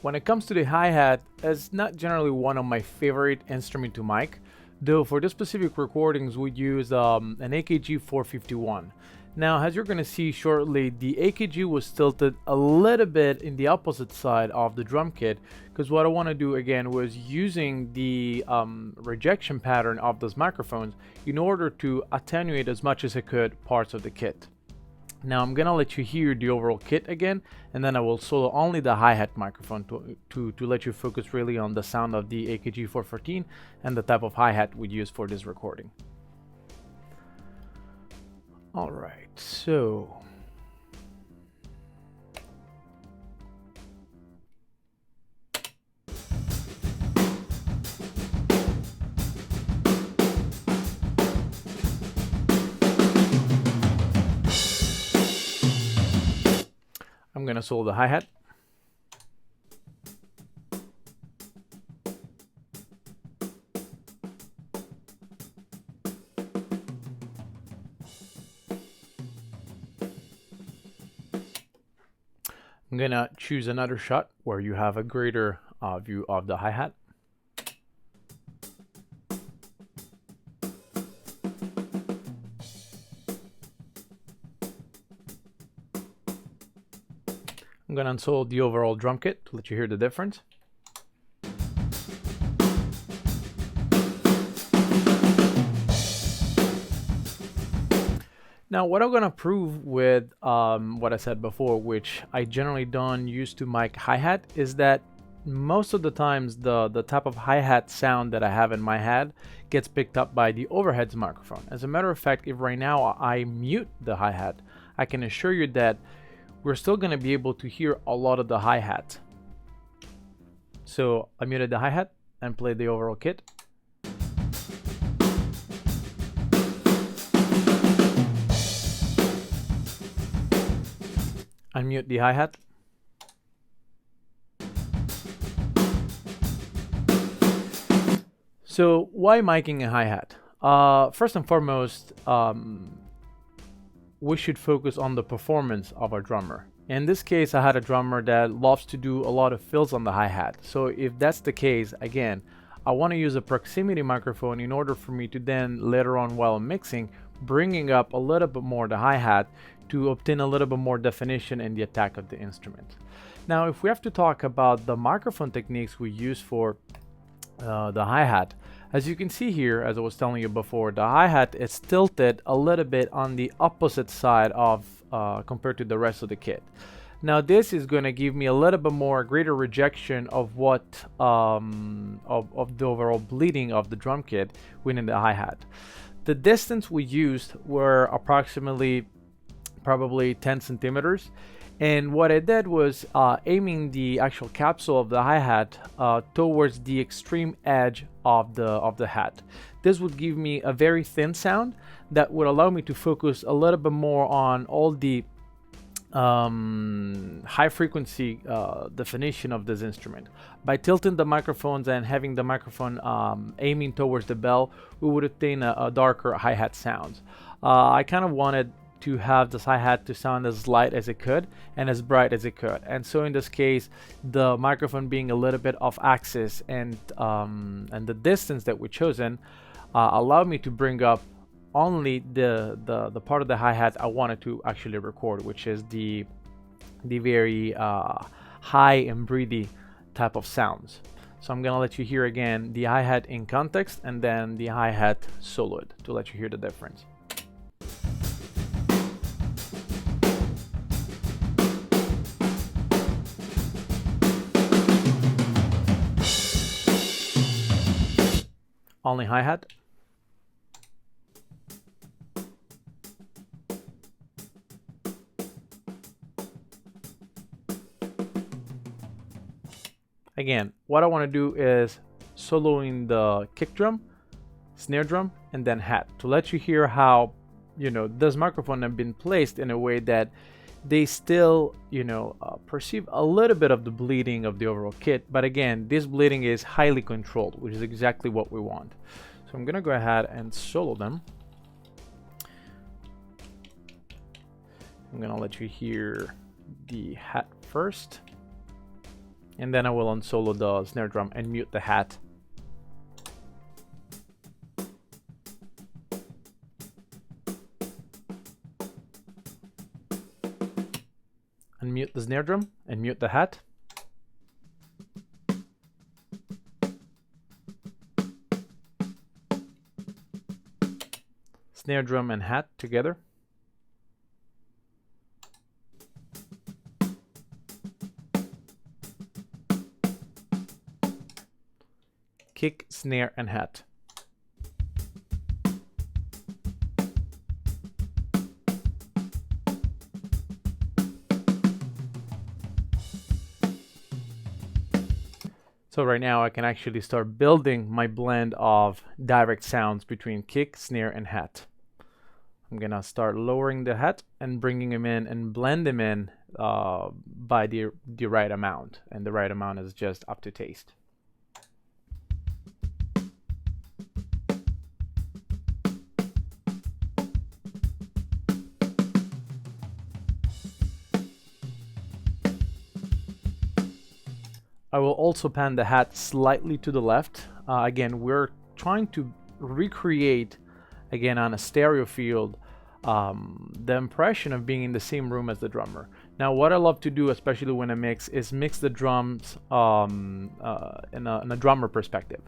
when it comes to the hi-hat, it's not generally one of my favorite instruments to mic, though for this specific recordings we use an AKG 451. Now, as you're going to see shortly, the AKG was tilted a little bit in the opposite side of the drum kit, because what I want to do again was using the rejection pattern of those microphones in order to attenuate as much as I could parts of the kit. Now I'm gonna let you hear the overall kit again, and then I will solo only the hi-hat microphone to let you focus really on the sound of the AKG 414 and the type of hi-hat we use for this recording. Alright, so I'm gonna solo the hi-hat. I'm gonna choose another shot where you have a greater view of the hi-hat. I'm gonna unsolo the overall drum kit to let you hear the difference. Now, what I'm gonna prove with what I said before, which I generally don't use to mic hi-hat, is that most of the times the type of hi-hat sound that I have in my head gets picked up by the overheads microphone. As a matter of fact, if right now I mute the hi-hat, I can assure you that we're still gonna be able to hear a lot of the hi-hat. So I muted the hi-hat and played the overall kit. Unmute the hi-hat. So why miking a hi-hat? First and foremost, we should focus on the performance of our drummer. In this case, I had a drummer that loves to do a lot of fills on the hi-hat. So if that's the case, again, I want to use a proximity microphone in order for me to then later on while mixing, bringing up a little bit more the hi-hat to obtain a little bit more definition in the attack of the instrument. Now, if we have to talk about the microphone techniques we use for the hi-hat, as you can see here, as I was telling you before, the hi-hat is tilted a little bit on the opposite side of compared to the rest of the kit. Now this is going to give me a little bit more greater rejection of what of the overall bleeding of the drum kit within the hi-hat. The distance we used were approximately probably 10 centimeters, and what I did was aiming the actual capsule of the hi-hat towards the extreme edge of the hat. This would give me a very thin sound that would allow me to focus a little bit more on all the high frequency definition of this instrument. By tilting the microphones and having the microphone aiming towards the bell, we would obtain a darker hi-hat sound. I kind of wanted to have this hi-hat to sound as light as it could and as bright as it could, and so in this case, the microphone being a little bit off axis and the distance that we chosen allowed me to bring up only the part of the hi-hat I wanted to actually record, which is the very high and breathy type of sounds. So I'm gonna let you hear again the hi-hat in context and then the hi-hat soloed to let you hear the difference. Only hi-hat. Again, what I want to do is soloing the kick drum, snare drum, and then hat to let you hear how, this microphone have been placed in a way that they still, perceive a little bit of the bleeding of the overall kit. But again, this bleeding is highly controlled, which is exactly what we want. So I'm going to go ahead and solo them. I'm going to let you hear the hat first. And then I will unsolo the snare drum and mute the hat. Unmute the snare drum and mute the hat. Snare drum and hat together. Kick, snare, and hat. So right now I can actually start building my blend of direct sounds between kick, snare, and hat. I'm gonna start lowering the hat and bringing them in and blend them in by the right amount. And the right amount is just up to taste. I will also pan the hat slightly to the left. Again, we're trying to recreate, again on a stereo field, the impression of being in the same room as the drummer. Now what I love to do, especially when I mix, is mix the drums in a drummer perspective.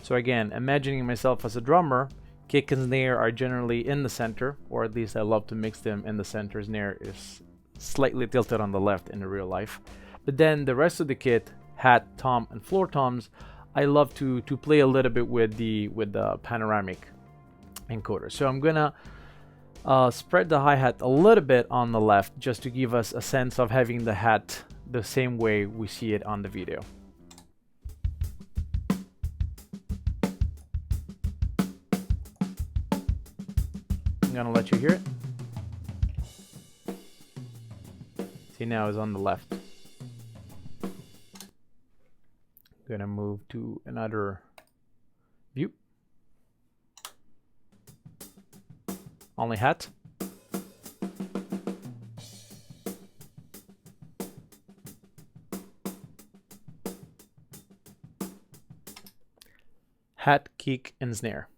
So again, imagining myself as a drummer, kick and snare are generally in the center, or at least I love to mix them in the center. Snare is slightly tilted on the left in the real life. But then the rest of the kit, hat, tom, and floor toms, I love to play a little bit with the panoramic encoder. So I'm gonna spread the hi-hat a little bit on the left just to give us a sense of having the hat the same way we see it on the video. I'm gonna let you hear it. See, now it's on the left. Gonna move to another view. Only hat. Hat, kick, and snare.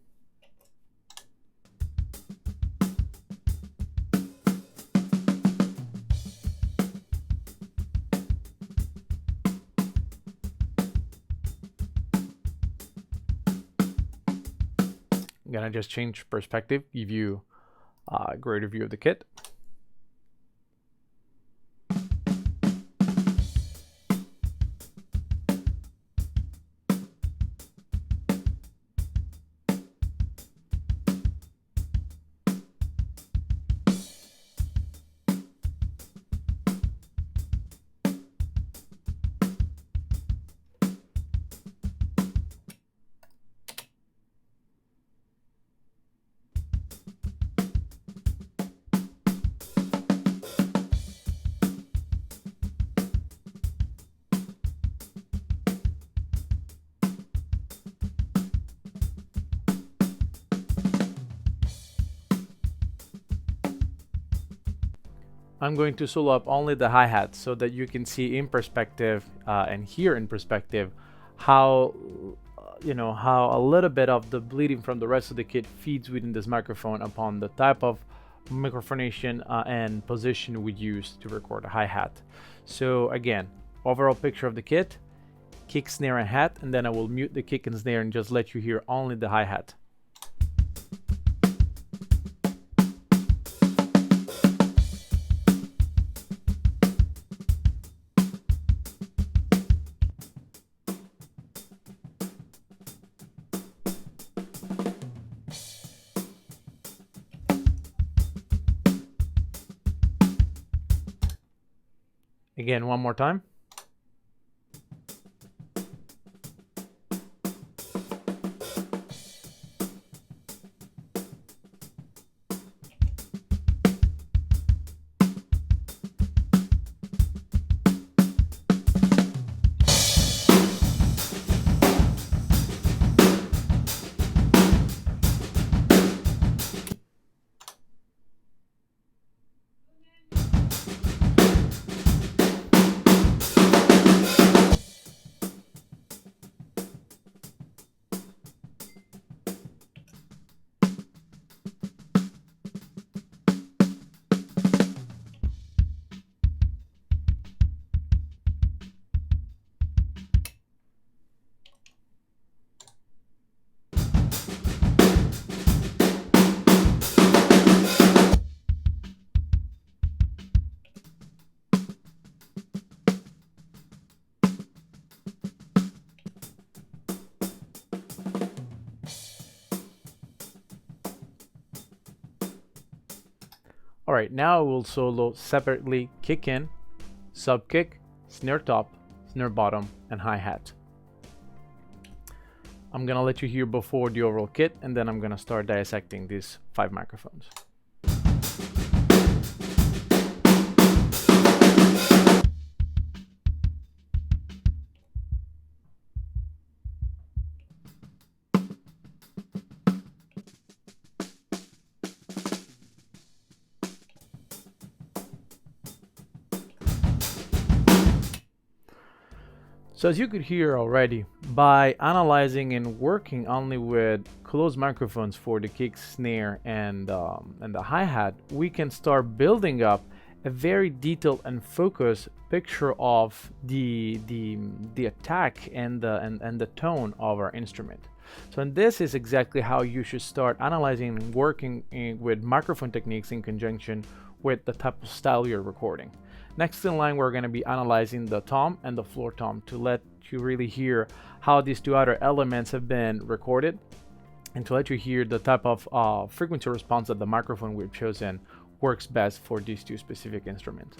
I'm gonna just change perspective, give you a greater view of the kit. I'm going to solo up only the hi-hat so that you can see in perspective and hear in perspective how how a little bit of the bleeding from the rest of the kit feeds within this microphone upon the type of microphonation and position we use to record a hi-hat. So again, overall picture of the kit, kick, snare, and hat, and then I will mute the kick and snare and just let you hear only the hi-hat. Again, one more time. All right, now I will solo separately kick in, sub kick, snare top, snare bottom, and hi-hat. I'm gonna let you hear before the overall kit, and then I'm gonna start dissecting these 5 microphones. So as you could hear already, by analyzing and working only with closed microphones for the kick, snare, and the hi-hat, we can start building up a very detailed and focused picture of the attack and the tone of our instrument. So and this is exactly how you should start analyzing and working with microphone techniques in conjunction with the type of style you're recording. Next in line, we're going to be analyzing the tom and the floor tom to let you really hear how these 2 other elements have been recorded, and to let you hear the type of frequency response that the microphone we've chosen works best for these 2 specific instruments.